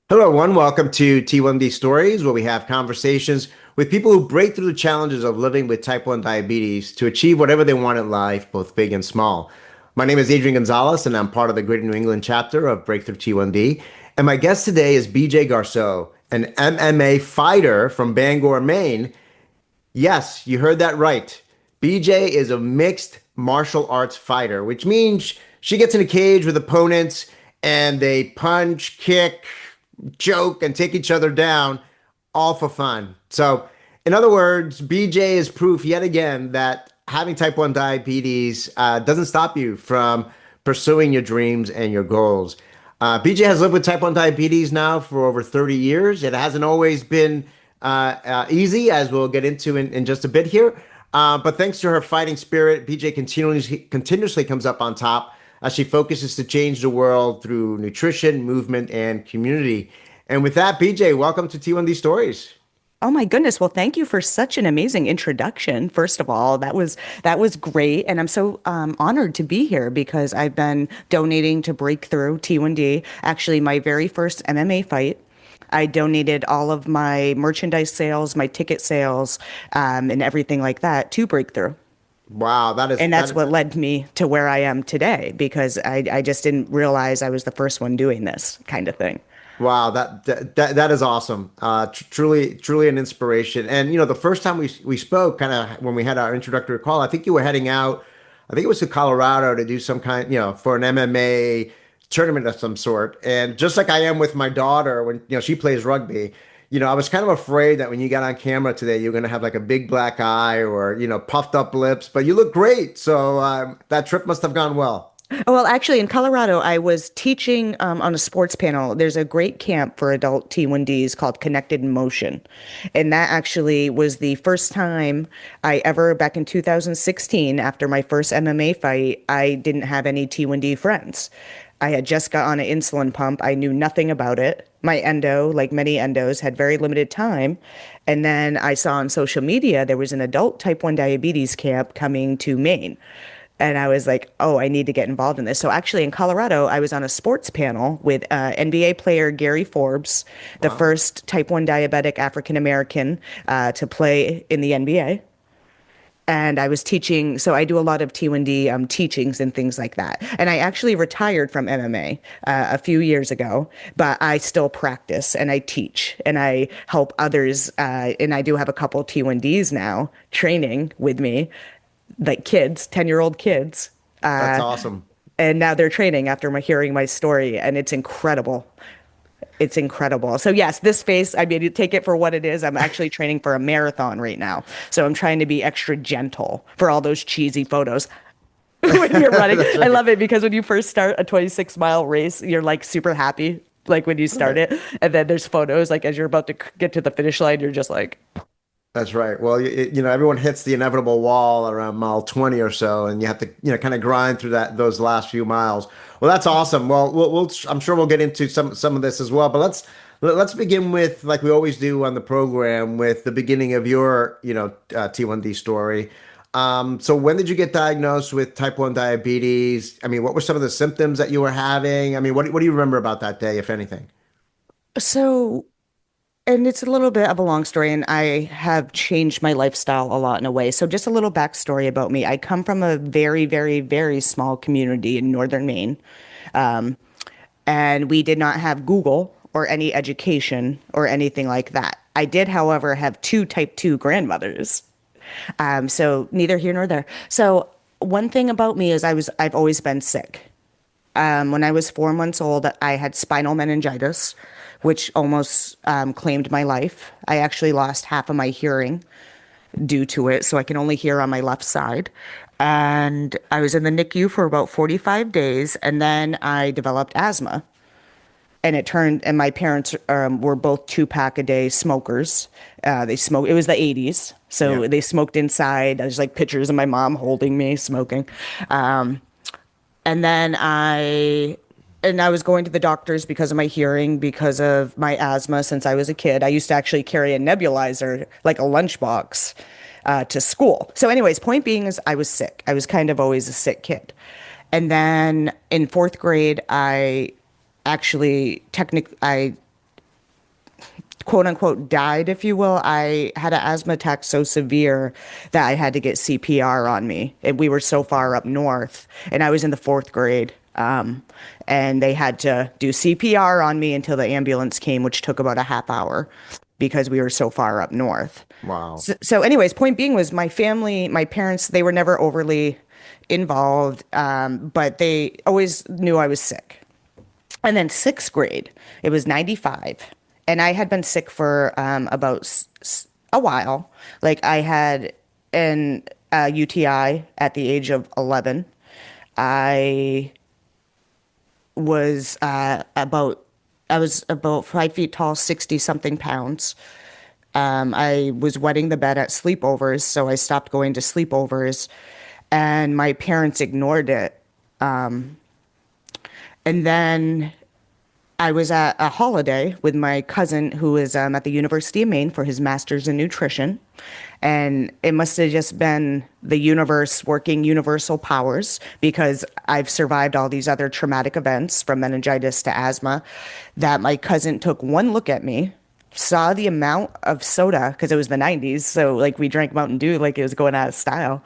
Hello, everyone. Welcome to T1D Stories, where we have conversations with people who break through the challenges of living with type 1 diabetes to achieve whatever they want in life, both big and small. My name is Adrian Gonzalez, and I'm part of the Greater New England chapter of Breakthrough T1D. And my guest today is BJ Garceau, an MMA fighter from Bangor, Maine. Yes, you heard that right. BJ is a mixed martial arts fighter, which means she gets in a cage with opponents and they punch, kick, joke, and take each other down, all for fun. So, in other words, BJ is proof yet again that having type 1 diabetes doesn't stop you from pursuing your dreams and your goals. BJ has lived with type 1 diabetes now for over 30 years. It hasn't always been easy, as we'll get into in just a bit here. But thanks to her fighting spirit, BJ continuously comes up on top as she focuses to change the world through nutrition, movement, and community. And with that, BJ, welcome to T1D Stories. Oh my goodness. Well, thank you for such an amazing introduction. First of all, that was great, and I'm so honored to be here because I've been donating to Breakthrough T1D. Actually, my very first MMA fight, I donated all of my merchandise sales, my ticket sales, and everything like that to Breakthrough. Wow, And that that's is what led me to where I am today because I just didn't realize I was the first one doing this kind of thing. wow, that is awesome. Truly an inspiration. And the first time we spoke, kind of when we had our introductory call, I think you were heading out. I think it was to Colorado to do some kind, for an MMA tournament of some sort. And just like I am with my daughter when she plays rugby, I was kind of afraid that when you got on camera today, you're gonna have like a big black eye or puffed up lips. But you look great, so that trip must have gone well. Well, actually, in Colorado, I was teaching on a sports panel. There's a great camp for adult T1Ds called Connected in Motion. And that actually was the first time I ever, back in 2016, after my first MMA fight, I didn't have any T1D friends. I had just got on an insulin pump. I knew nothing about it. My endo, like many endos, had very limited time. And then I saw on social media there was an adult type 1 diabetes camp coming to Maine. And I was like, oh, I need to get involved in this. So actually, in Colorado, I was on a sports panel with NBA player Gary Forbes, the Wow. first type 1 diabetic African American to play in the NBA. And I was teaching, so I do a lot of T1D teachings and things like that. And I actually retired from MMA a few years ago, but I still practice and I teach and I help others. And I do have a couple T1Ds now training with me, like kids, 10-year-old kids. That's awesome. And now they're training after hearing my story, and it's incredible. It's incredible. So yes, this face, I mean, you take it for what it is. I'm actually training for a marathon right now. So I'm trying to be extra gentle for all those cheesy photos when you're running. That's I right. love it because when you first start a 26-mile race, you're like super happy, like when you start it. And then there's photos, like as you're about to get to the finish line, you're just like, That's right. Well, everyone hits the inevitable wall around mile 20 or so, and you have to, kind of grind through those last few miles. Well, that's awesome. Well, I'm sure we'll get into some of this as well, but let's begin with, like we always do on the program, with the beginning of your, T1D story. So when did you get diagnosed with type 1 diabetes? I mean, what were some of the symptoms that you were having? I mean, what do you remember about that day, if anything? so. And it's a little bit of a long story, and I have changed my lifestyle a lot in a way. So, just a little backstory about me. I come from a very, very, very small community in northern Maine, and we did not have Google or any education or anything like that. I did, however, have two type 2 grandmothers. So, neither here nor there. So, one thing about me is I've always been sick. When I was 4 months old, I had spinal meningitis, which almost claimed my life. I actually lost half of my hearing due to it, so I can only hear on my left side. And I was in the NICU for about 45 days, and then I developed asthma. And my parents were both 2 pack a day smokers. They smoked, it was the 80s. Yeah. So they smoked inside. There's like pictures of my mom holding me smoking. And then I was going to the doctors because of my hearing, because of my asthma since I was a kid. I used to actually carry a nebulizer, like a lunchbox, to school. So, anyways, point being is I was sick. I was kind of always a sick kid. And then in fourth grade, I quote unquote died, if you will. I had an asthma attack so severe that I had to get CPR on me. And we were so far up north, and I was in the fourth grade. And they had to do CPR on me until the ambulance came, which took about a half hour because we were so far up north. Wow. So anyways, point being was my family, my parents, they were never overly involved, but they always knew I was sick. And then sixth grade, it was 95. And I had been sick for about a while. Like I had an UTI at the age of 11. I was I was about 5 feet tall, 60 something pounds. I was wetting the bed at sleepovers, so I stopped going to sleepovers, and my parents ignored it. And then I was at a holiday with my cousin who is at the University of Maine for his master's in nutrition. And it must have just been the universe working universal powers because I've survived all these other traumatic events from meningitis to asthma that my cousin took one look at me, saw the amount of soda because it was the 90s. So, like, we drank Mountain Dew like it was going out of style.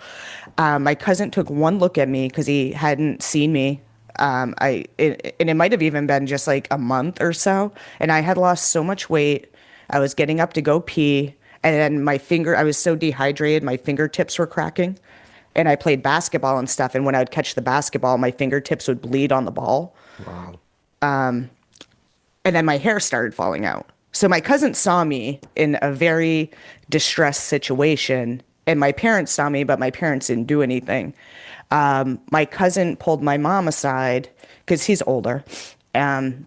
My cousin took one look at me because he hadn't seen me and it might have even been just like a month or so. And I had lost so much weight. I was getting up to go pee. And then I was so dehydrated, my fingertips were cracking. And I played basketball and stuff. And when I would catch the basketball, my fingertips would bleed on the ball. Wow. And then my hair started falling out. So my cousin saw me in a very distressed situation. And my parents saw me, but my parents didn't do anything. My cousin pulled my mom aside because he's older, and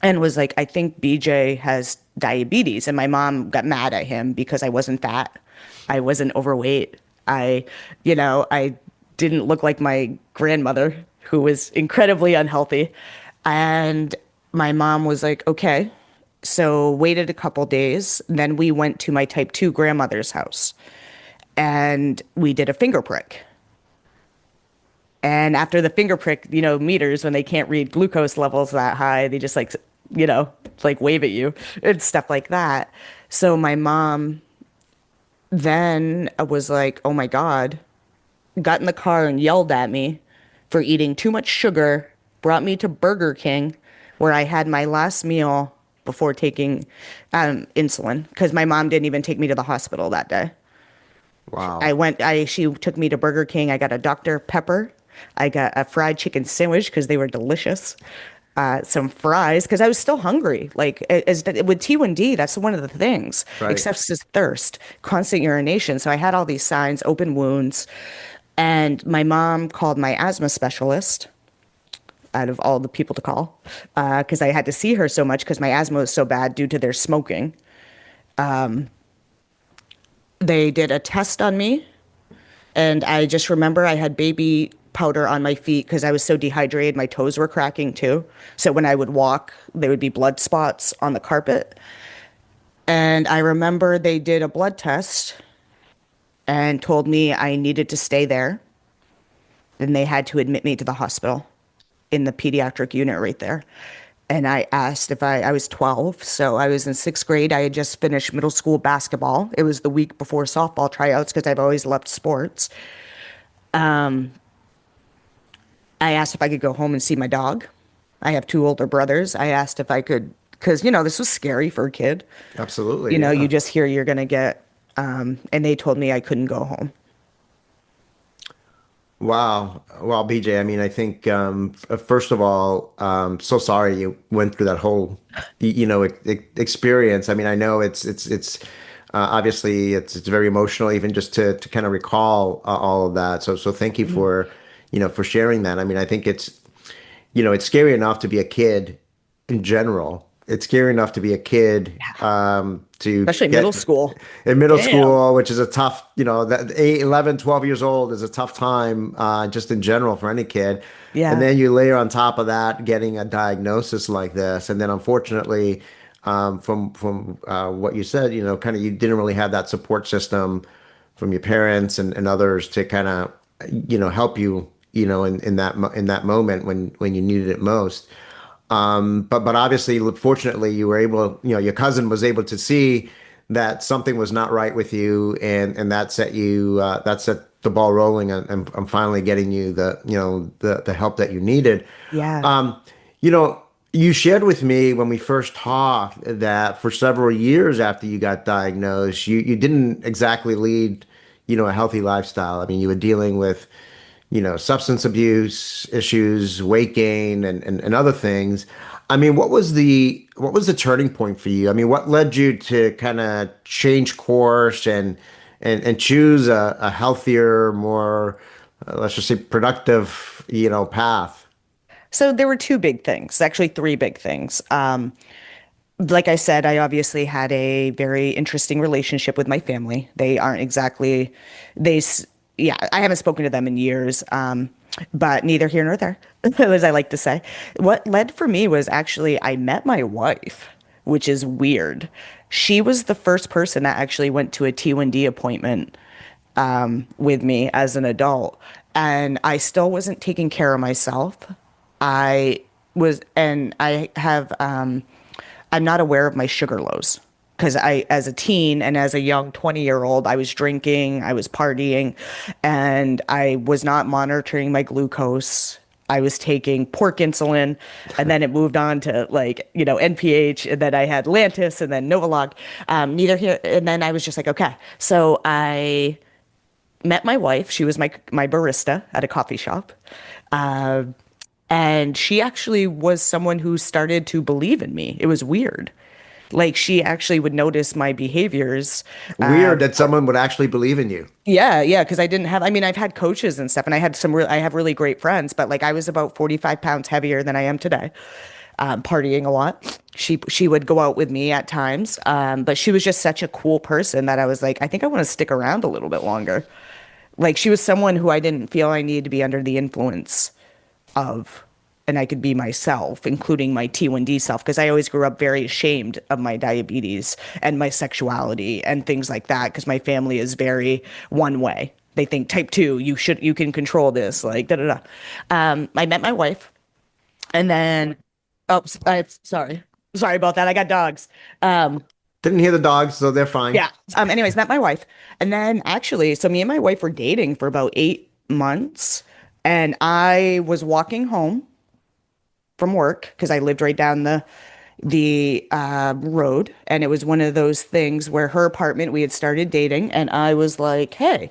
was like, I think BJ has diabetes. And my mom got mad at him because I wasn't fat. I wasn't overweight. I didn't look like my grandmother, who was incredibly unhealthy. And my mom was like, okay. So waited a couple days. Then we went to my type 2 grandmother's house and we did a finger prick. And after the finger prick, meters, when they can't read glucose levels that high, they just like wave at you and stuff like that. So my mom then was like, oh my God, got in the car and yelled at me for eating too much sugar, brought me to Burger King, where I had my last meal before taking insulin, because my mom didn't even take me to the hospital that day. Wow. She took me to Burger King. I got a Dr. Pepper. I got a fried chicken sandwich because they were delicious. Some fries because I was still hungry. Like with T1D, that's one of the things. Right. Excessive thirst, constant urination. So I had all these signs, open wounds, and my mom called my asthma specialist out of all the people to call because I had to see her so much because my asthma was so bad due to their smoking. They did a test on me, and I just remember I had baby powder on my feet because I was so dehydrated. My toes were cracking too. So when I would walk, there would be blood spots on the carpet. And I remember they did a blood test and told me I needed to stay there. Then they had to admit me to the hospital in the pediatric unit right there. And I asked if I was 12, so I was in sixth grade. I had just finished middle school basketball. It was the week before softball tryouts because I've always loved sports. I asked if I could go home and see my dog. I have two older brothers. I asked if I could, because, this was scary for a kid. Absolutely. You Yeah. just hear you're going to get, and they told me I couldn't go home. Wow. Well, BJ, I mean, I think first of all, so sorry you went through that whole, experience. I mean, I know it's obviously it's very emotional, even just to kind of recall all of that. So thank you Mhm. for sharing that. I mean, I think it's scary enough to be a kid in general. It's scary enough to be a kid to Especially middle get school. in middle Damn. school, which is a tough, that 8, 11, 12 years old is a tough time just in general for any kid. And Yeah. then you layer on top of that getting a diagnosis like this. And then unfortunately, from what you said, kind of you didn't really have that support system from your parents and others to kind of, help you, in that moment when you needed it most. But obviously, fortunately, you were able, your cousin was able to see that something was not right with you, and that set the ball rolling, and finally getting you the help that you needed. Yeah. Um, you know, you shared with me when we first talked that for several years after you got diagnosed, you didn't exactly lead, a healthy lifestyle. I mean, you were dealing with, substance abuse issues, weight gain, and other things. I mean, what was the turning point for you? I mean, what led you to kind of change course and choose a healthier, more, let's just say, productive, path? So there were two big things, actually three big things. Like I said, I obviously had a very interesting relationship with my family. They aren't exactly, they, s- yeah, I haven't spoken to them in years, but neither here nor there, as I like to say. What led for me was actually I met my wife, which is weird. She was the first person that actually went to a T1D appointment with me as an adult, and I still wasn't taking care of myself. And I have, I'm not aware of my sugar lows because as a teen and as a young 20-year-old, I was drinking, I was partying, and I was not monitoring my glucose. I was taking pork insulin, and then it moved on to NPH, and then I had Lantus, and then Novolog. Neither here, and then I was just like, okay. So I met my wife. She was my barista at a coffee shop. Uh, and she actually was someone who started to believe in me. It was weird. Like she actually would notice my behaviors. Weird that someone would actually believe in you. Yeah, yeah, because I didn't have, I mean, I've had coaches and stuff, and I have really great friends, but like I was about 45 pounds heavier than I am today, partying a lot. She would go out with me at times, but she was just such a cool person that I was like, I think I want to stick around a little bit longer. Like she was someone who I didn't feel I needed to be under the influence of, and I could be myself, including my T1D self, because I always grew up very ashamed of my diabetes and my sexuality and things like that, because my family is very one way. They think type 2, you can control this, like da da da. I met my wife, and then, oh, sorry about that. I got dogs. Didn't hear the dogs, so they're fine. Yeah. Anyways, met my wife. And then actually, so me and my wife were dating for about 8 months. And I was walking home from work because I lived right down the road. And it was one of those things where her apartment, we had started dating, and I was like, hey,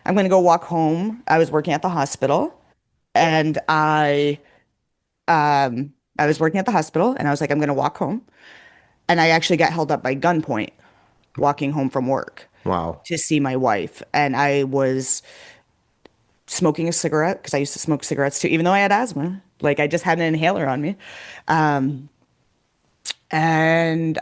I'm gonna go walk home. I was working at the hospital, and I was working at the hospital, and I was like, I'm gonna walk home. And I actually got held up by gunpoint walking home from work Wow. to see my wife. And I was smoking a cigarette because I used to smoke cigarettes too, even though I had asthma. Like I just had an inhaler on me. And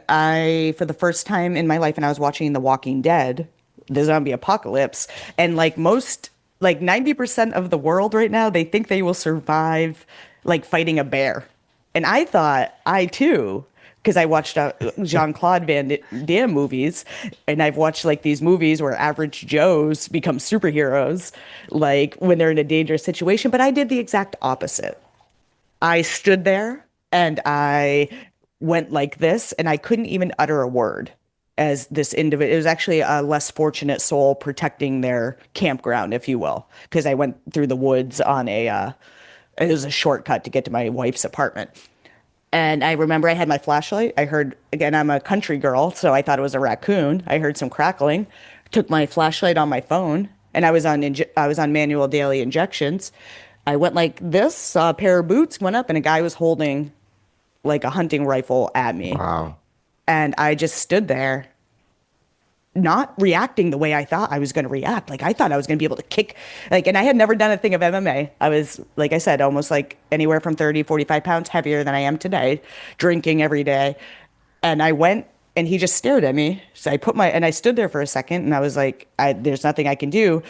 for the first time in my life, and I was watching The Walking Dead, the zombie apocalypse, and like 90% of the world right now, they think they will survive like fighting a bear. And I thought I too, because I watched Jean-Claude Van Damme movies, and I've watched like these movies where average Joes become superheroes, like when they're in a dangerous situation. But I did the exact opposite. I stood there and I went like this, and I couldn't even utter a word as this individual. It was actually a less fortunate soul protecting their campground, if you will, because I went through the woods on it was a shortcut to get to my wife's apartment. And I remember I had my flashlight. I heard, again, I'm a country girl, so I thought it was a raccoon. I heard some crackling, took my flashlight on my phone, and I was on manual daily injections. I went like this, saw a pair of boots, went up, and a guy was holding like a hunting rifle at me. Wow. And I just stood there, not reacting the way I thought I was going to react. Like I thought I was going to be able to kick, like, and I had never done a thing of MMA. I was, like I said, almost like anywhere from 30, 45 pounds heavier than I am today, drinking every day. And I went, and he just stared at me. So and I stood there for a second, and I was like, there's nothing I can do.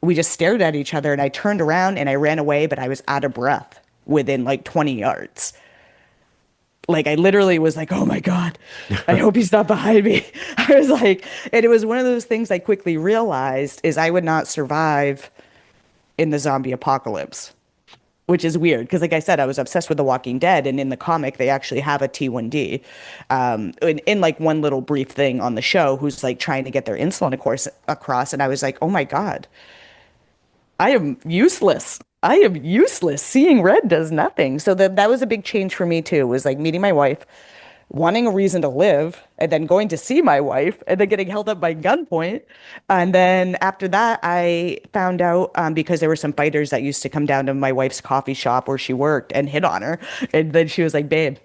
We just stared at each other, and I turned around and I ran away, but I was out of breath within like 20 yards. Like I literally was like, oh my God, I hope he's not behind me. I was like, and it was one of those things I quickly realized is I would not survive in the zombie apocalypse. which is weird because, like I said, I was obsessed with The Walking Dead, and in the comic, they actually have a T1D, in like one little brief thing on the show, who's like trying to get their insulin across, and I was like, oh my God, I am useless. I am useless. Seeing red does nothing. So that was a big change for me too, was like meeting my wife, wanting a reason to live, and then going to see my wife, and then getting held up by gunpoint. And then after that, I found out, because there were some fighters that used to come down to my wife's coffee shop where she worked and hit on her. And then she was like, babe,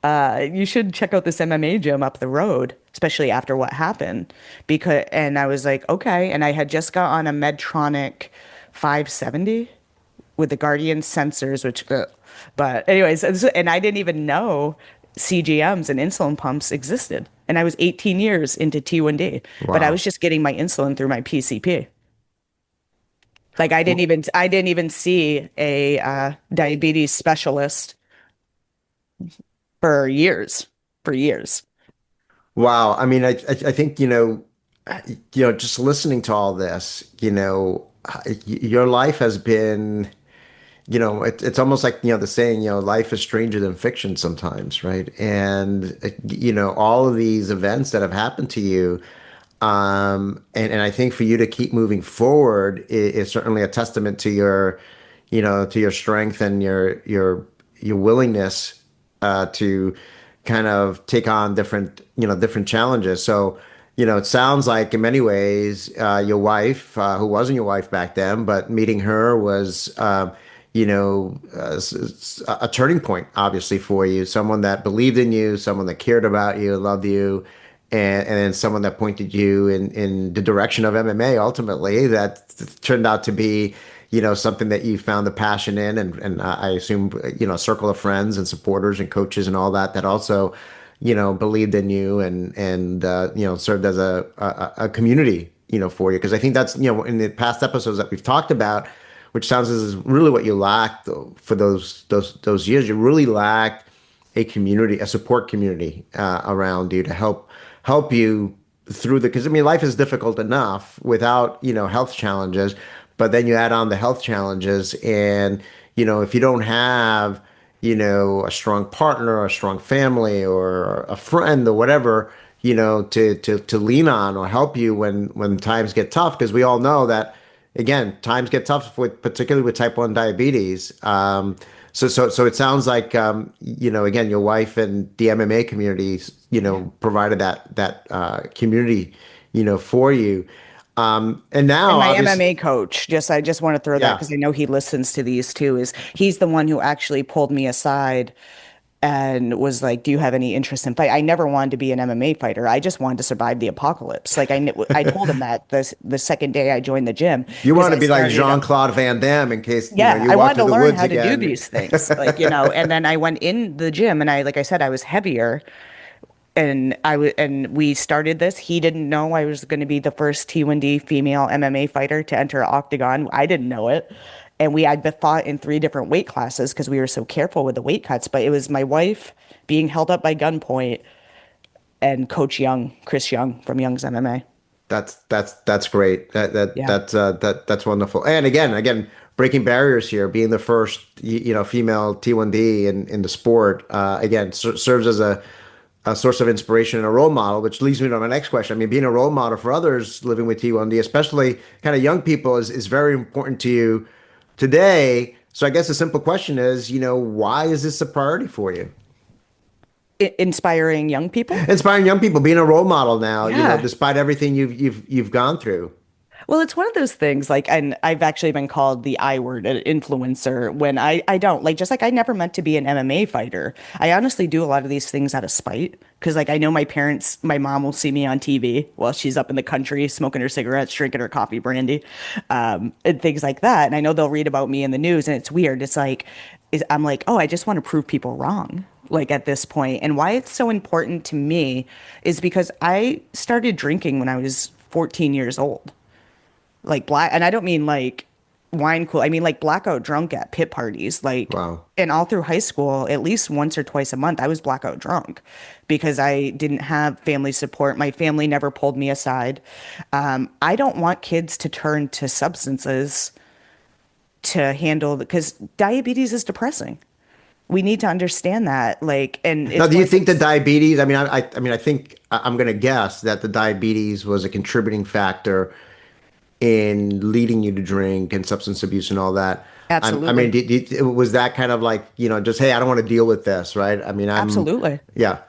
you should check out this MMA gym up the road, especially after what happened. And I was like, okay. And I had just got on a Medtronic 570 with the Guardian sensors, which, but anyways, and I didn't even know CGMs and insulin pumps existed. And I was 18 years into T1D, but I Wow. was just getting my insulin through my PCP. Like I didn't even see a diabetes specialist for years, for years. Wow. I mean, I think, just listening to all this, your life has been, it's almost like, the saying, life is stranger than fiction sometimes, right? And, all of these events that have happened to you, and I think for you to keep moving forward is certainly a testament to to your strength and your willingness to kind of take on different challenges. So, it sounds like in many ways, your wife, who wasn't your wife back then, but meeting her was, a turning point, obviously, for you. Someone that believed in you, someone that cared about you, loved you, and then someone that pointed you in the direction of MMA ultimately that turned out to be, something that you found the passion in, and I assume, a circle of friends and supporters and coaches and all that that also, believed in you and served as a community, for you. Because I think that's, in the past episodes that we've talked about, which sounds as is really what you lacked for those years. You really lacked a community, a support community around you to help you through because I mean life is difficult enough without health challenges, but then you add on the health challenges, and if you don't have a strong partner or a strong family or a friend or whatever to lean on or help you when times get tough, because we all know that again times get tough with particularly with type 1 diabetes. So it sounds like again your wife and the MMA community provided that community for you, and And now my obviously MMA coach, I just want to throw that yeah. because I know he listens to these too, is he's the one who actually pulled me aside and was like, "Do you have any interest in fight?" I never wanted to be an MMA fighter. I just wanted to survive the apocalypse. I told him that the second day I joined the gym You because want to I be like started Jean-Claude Van Damme in case yeah, you I walk wanted through to the learn woods how to do again. these things. And then I went in the gym and like I said, I was heavier and we started this. He didn't know I was going to be the first T1D female MMA fighter to enter an octagon. I didn't know it. And we had been fought in three different weight classes because we were so careful with the weight cuts. But it was my wife being held up by gunpoint and Coach Young, Chris Young from Young's MMA. That's great. Yeah. That's wonderful. And again, breaking barriers here, being the first female T1D in the sport, again serves as a source of inspiration and a role model, which leads me to my next question. I mean, being a role model for others living with T1D, especially kind of young people, is very important to you today. So I guess the simple question is, why is this a priority for you? Inspiring young people. Inspiring young people, being a role model now, Yeah. despite everything you've gone through. Well, it's one of those things like, and I've actually been called the I word, an influencer, when I don't like, just like I never meant to be an MMA fighter. I honestly do a lot of these things out of spite because, like, I know my mom will see me on TV while she's up in the country smoking her cigarettes, drinking her coffee brandy, and things like that. And I know they'll read about me in the news, and it's weird. It's like, I'm like, oh, I just want to prove people wrong. Like at this point, and why it's so important to me is because I started drinking when I was 14 years old, like black, and I don't mean like wine cool. I mean like blackout drunk at pit parties, like, Wow. and all through high school, at least once or twice a month, I was blackout drunk because I didn't have family support. My family never pulled me aside. I don't want kids to turn to substances to handle because diabetes is depressing. We need to understand that. Like, and Now, it's do one you of think the those. diabetes? I mean, I mean, I think I'm going to guess that the diabetes was a contributing factor in leading you to drink and substance abuse and all that. I mean, Absolutely. was that kind of like, just, hey, I don't want to deal with this, right? I mean, Absolutely. yeah,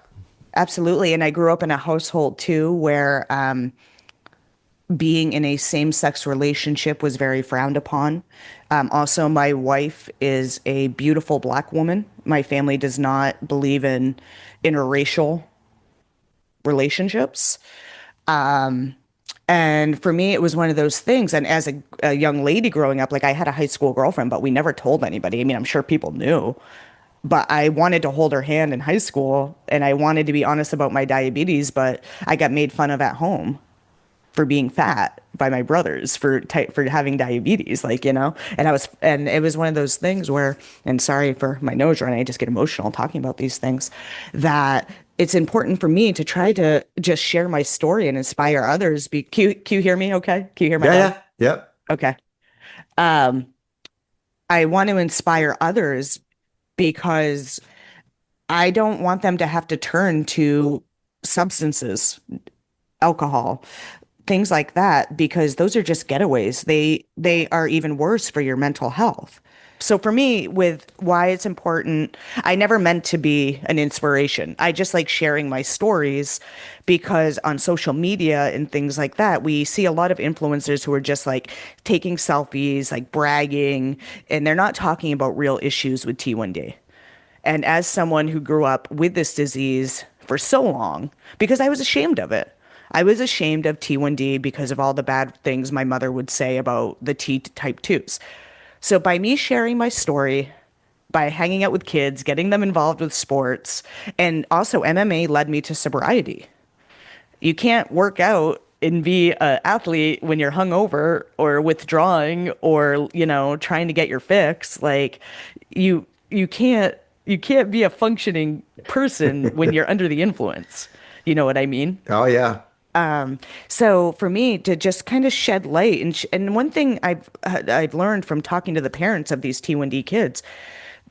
Absolutely. And I grew up in a household too where being in a same-sex relationship was very frowned upon. Also, my wife is a beautiful black woman. My family does not believe in interracial relationships. And for me, it was one of those things. And as a young lady growing up, like I had a high school girlfriend, but we never told anybody. I mean, I'm sure people knew, but I wanted to hold her hand in high school and I wanted to be honest about my diabetes, but I got made fun of at home for being fat by my brothers for having diabetes, like, and it was one of those things where, and sorry for my nose running, I just get emotional talking about these things, that it's important for me to try to just share my story and inspire others. Can you hear me okay? Can you hear my yeah, dog? yeah, yep. Okay. Um, I want to inspire others because I don't want them to have to turn to substances, alcohol, things like that, because those are just getaways. They are even worse for your mental health. So for me, with why it's important, I never meant to be an inspiration. I just like sharing my stories because on social media and things like that, we see a lot of influencers who are just like taking selfies, like bragging, and they're not talking about real issues with T1D. And as someone who grew up with this disease for so long, because I was ashamed of it, I was ashamed of T1D because of all the bad things my mother would say about the T type 2s. So by me sharing my story, by hanging out with kids, getting them involved with sports, and also MMA led me to sobriety. You can't work out and be an athlete when you're hungover or withdrawing or, trying to get your fix. Like you can't be a functioning person when you're under the influence. You know what I mean? Oh, yeah. So for me to just kind of shed light and one thing I've learned from talking to the parents of these T1D kids,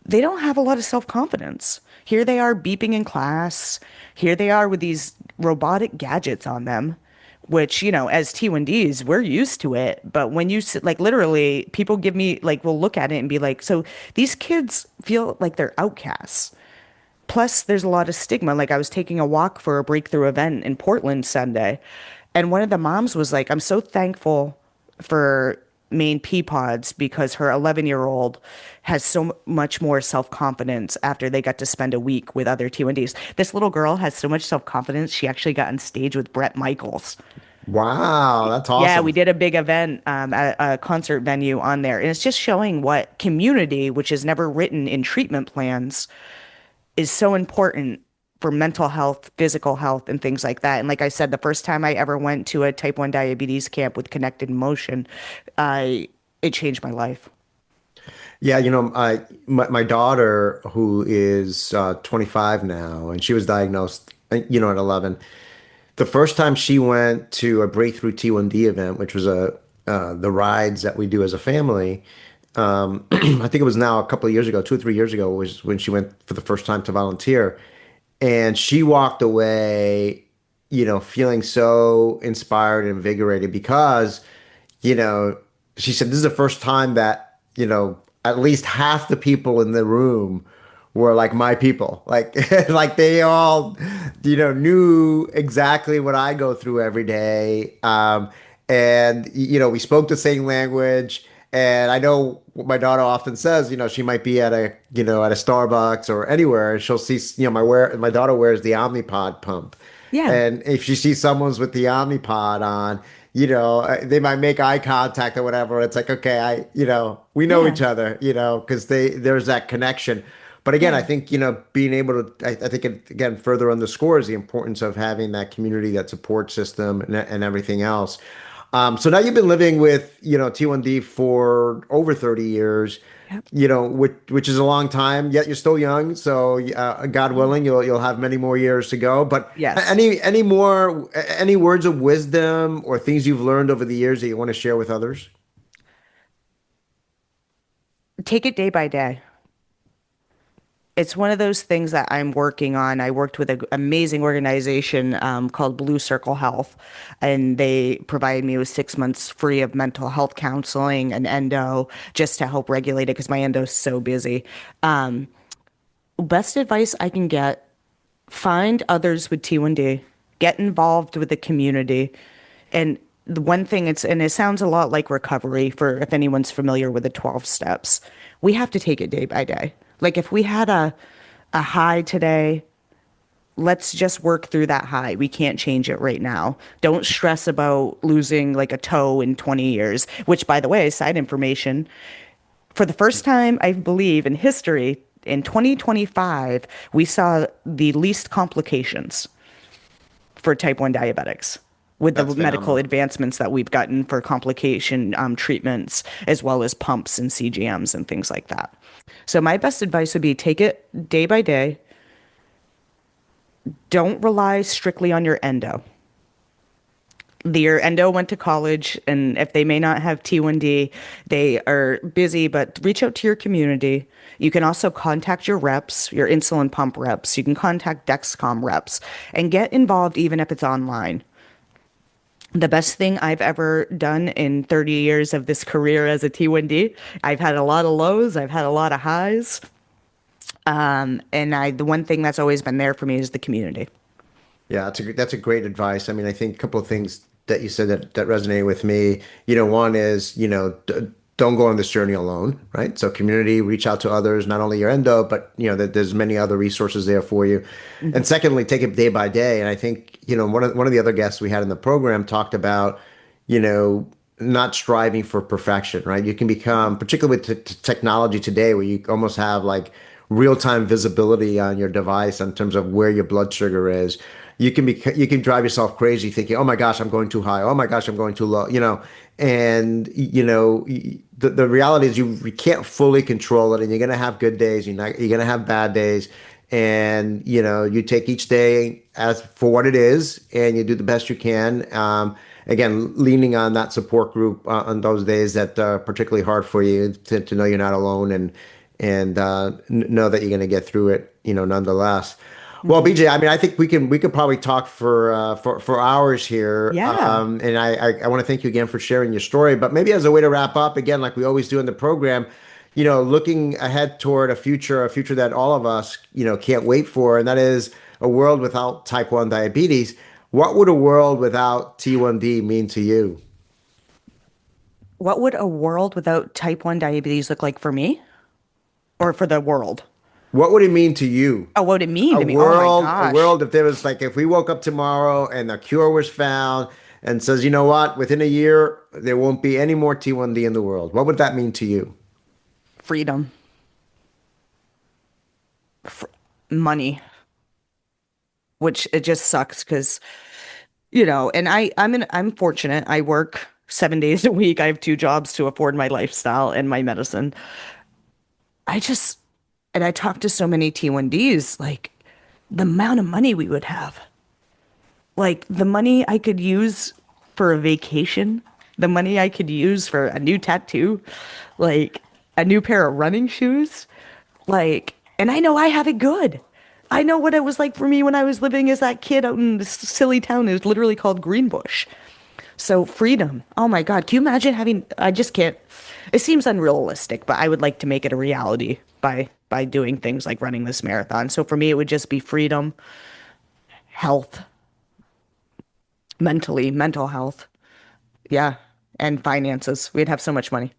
they don't have a lot of self-confidence. Here they are beeping in class. Here they are with these robotic gadgets on them, which, as T1Ds, we're used to it. But when like literally people give me like, will look at it and be like, so these kids feel like they're outcasts. Plus, there's a lot of stigma. Like, I was taking a walk for a breakthrough event in Portland Sunday, and one of the moms was like, I'm so thankful for Maine pea pods because her 11-year-old has so much more self-confidence after they got to spend a week with other T1Ds. This little girl has so much self-confidence, she actually got on stage with Brett Michaels. Wow, that's Yeah, awesome. we did a big event at a concert venue on there. And it's just showing what community, which is never written in treatment plans, is so important for mental health, physical health, and things like that. And like I said, the first time I ever went to a type 1 diabetes camp with Connected Emotion, I it changed my life. Yeah, my daughter, who is 25 now, and she was diagnosed, at 11. The first time she went to a Breakthrough T1D event, which was the rides that we do as a family, I think it was now a couple of years ago, 2 or 3 years ago, was when she went for the first time to volunteer, and she walked away, feeling so inspired and invigorated because you know, she said this is the first time that, at least half the people in the room were like my people. Like like they all, knew exactly what I go through every day. And we spoke the same language. And I know what my daughter often says, she might be at a Starbucks or anywhere, and she'll see, my daughter wears the Omnipod pump. Yeah. And if she sees someone's with the Omnipod on, they might make eye contact or whatever. It's like, okay, we know Yeah. each other, because there's that connection. But again, I Yeah. think, being able to, I think it again further underscores the importance of having that community, that support system and everything else. So now you've been living with, T1D for over 30 years, Yep. which is a long time, yet you're still young. So, God Yeah. willing, you'll have many more years to go. But Yes. any words of wisdom or things you've learned over the years that you want to share with others? Take it day by day. It's one of those things that I'm working on. I worked with an amazing organization called Blue Circle Health, and they provided me with 6 months free of mental health counseling and endo just to help regulate it because my endo is so busy. Best advice I can get, find others with T1D, get involved with the community. And the one thing and it sounds a lot like recovery for if anyone's familiar with the 12 steps. We have to take it day by day. Like if we had a high today, let's just work through that high. We can't change it right now. Don't stress about losing like a toe in 20 years, which by the way, side information, for the first time, I believe, in history, in 2025, we saw the least complications for type 1 diabetics with the That's medical phenomenal. advancements that we've gotten for complication treatments, as well as pumps and CGMs and things like that. So, my best advice would be take it day by day. Don't rely strictly on your endo. Your endo went to college, and if they may not have T1D, they are busy, but reach out to your community. You can also contact your reps, your insulin pump reps. You can contact Dexcom reps and get involved even if it's online. The best thing I've ever done in 30 years of this career as a T1D, I've had a lot of lows, I've had a lot of highs. The one thing that's always been there for me is the community. Yeah, that's a great advice. I mean, I think a couple of things that you said that resonated with me. One is, don't go on this journey alone, right? So community, reach out to others, not only your endo, but that there's many other resources there for you. Mhm. And secondly, take it day by day. And I think, one of the other guests we had in the program talked about, not striving for perfection, right? You can become, particularly with technology today, where you almost have like real-time visibility on your device in terms of where your blood sugar is. You can drive yourself crazy thinking, "Oh my gosh, I'm going too high. Oh my gosh, I'm going too low." And the reality is you can't fully control it, and you're gonna have good days. You're gonna have bad days, and you take each day as for what it is, and you do the best you can. Again, leaning on that support group on those days that are particularly hard for you to know you're not alone, and know that you're going to get through it, nonetheless. Well, Mhm. BJ, I mean, I think we could probably talk for hours here, Yeah. and I want to thank you again for sharing your story. But maybe as a way to wrap up, again, like we always do in the program, looking ahead toward a future that all of us, can't wait for, and that is a world without type 1 diabetes. What would a world without T1D mean to you? What would a world without type 1 diabetes look like for me or for the world? What would it mean to you? Oh, what would it mean A to me? Oh my world, a gosh. world if there was like if we woke up tomorrow and a cure was found and says, you know what, within a year there won't be any more T1D in the world. What would that mean to you? Freedom, F money, which it just sucks because, and I'm fortunate. I work 7 days a week. I have two jobs to afford my lifestyle and my medicine. I just, and I talk to so many T1Ds, like the amount of money we would have. Like the money I could use for a vacation, the money I could use for a new tattoo, like a new pair of running shoes, and I know I have it good. I know what it was like for me when I was living as that kid out in this silly town. It was literally called Greenbush. So freedom. Oh my God. Can you imagine I just can't, it seems unrealistic, but I would like to make it a reality by doing things like running this marathon. So for me, it would just be freedom, health, mental health. Yeah. And finances. We'd have so much money.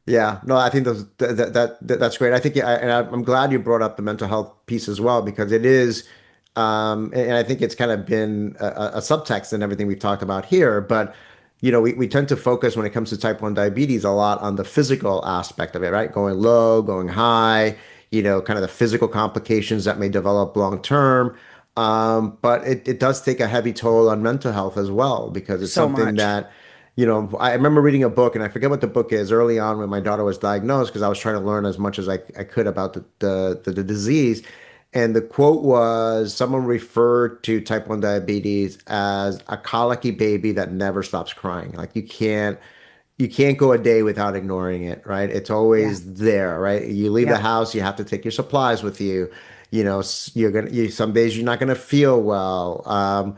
Yeah, no, I think that's great. I think, yeah, and I'm glad you brought up the mental health piece as well because it is, and I think it's kind of been a subtext in everything we've talked about here. But we tend to focus when it comes to type 1 diabetes a lot on the physical aspect of it, right? Going low, going high, kind of the physical complications that may develop long term. But it does take a heavy toll on mental health as well because it's So something much. that I remember reading a book, and I forget what the book is early on when my daughter was diagnosed because I was trying to learn as much as I could about the disease. And the quote was someone referred to type 1 diabetes as a colicky baby that never stops crying. Like you can't you can't go a day without ignoring it, right? It's Yeah. always there, right? You leave the Yep. house, you have to take your supplies with you. Some days you're not gonna feel well.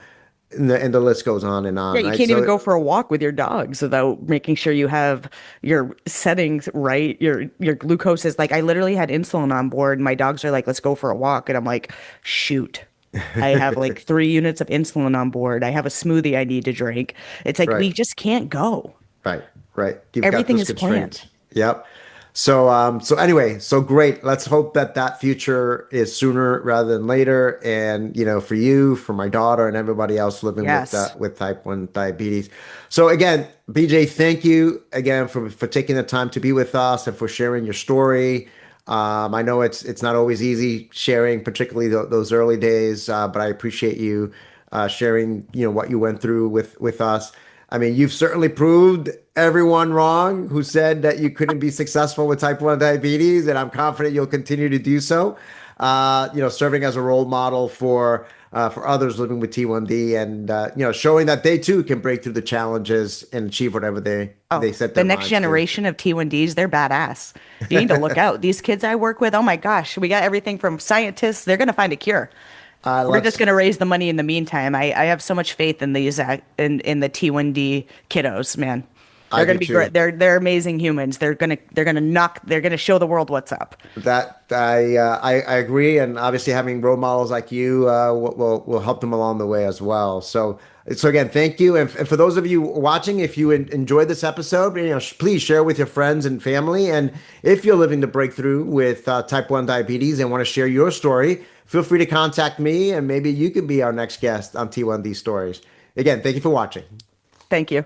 And the list goes on and Yeah, on, you right? can't even So go for a walk with your dogs without making sure you have your settings right. Your glucose is like I literally had insulin on board. And my dogs are like, "Let's go for a walk," and I'm like, "Shoot." I have like 3 units of insulin on board. I have a smoothie I need to drink. It's like right. we just can't go. Right, right. You've got Everything those is planned. constraints. Yep. So anyway, so great. Let's hope that that future is sooner rather than later. And for you, for my daughter, and everybody else living Yes. with type 1 diabetes. So again, BJ, thank you again for taking the time to be with us and for sharing your story. I know it's not always easy sharing, particularly those early days, but I appreciate you sharing, what you went through with us. I mean, you've certainly proved everyone wrong who said that you couldn't be successful with type 1 diabetes, and I'm confident you'll continue to do so. Serving as a role model for others living with T1D, and showing that they too can break through the challenges and achieve whatever Oh, they set the their next minds to. generation of T1Ds, they're badass. You need to look out. These kids I work with, oh my gosh, we got everything from scientists. They're going to find a cure. We're just Let's going to raise the money in the meantime. I have so much faith in these in the T1D kiddos, man. I They're going do to be great. too. They're amazing humans. They're going to show the world what's up. That I agree, and obviously having role models like you will help them along the way as well. So again, thank you, and for those of you watching, if you enjoyed this episode, please share with your friends and family. And if you're living the breakthrough with type 1 diabetes and want to share your story, feel free to contact me, and maybe you could be our next guest on T1D Stories. Again, thank you for watching. Thank you.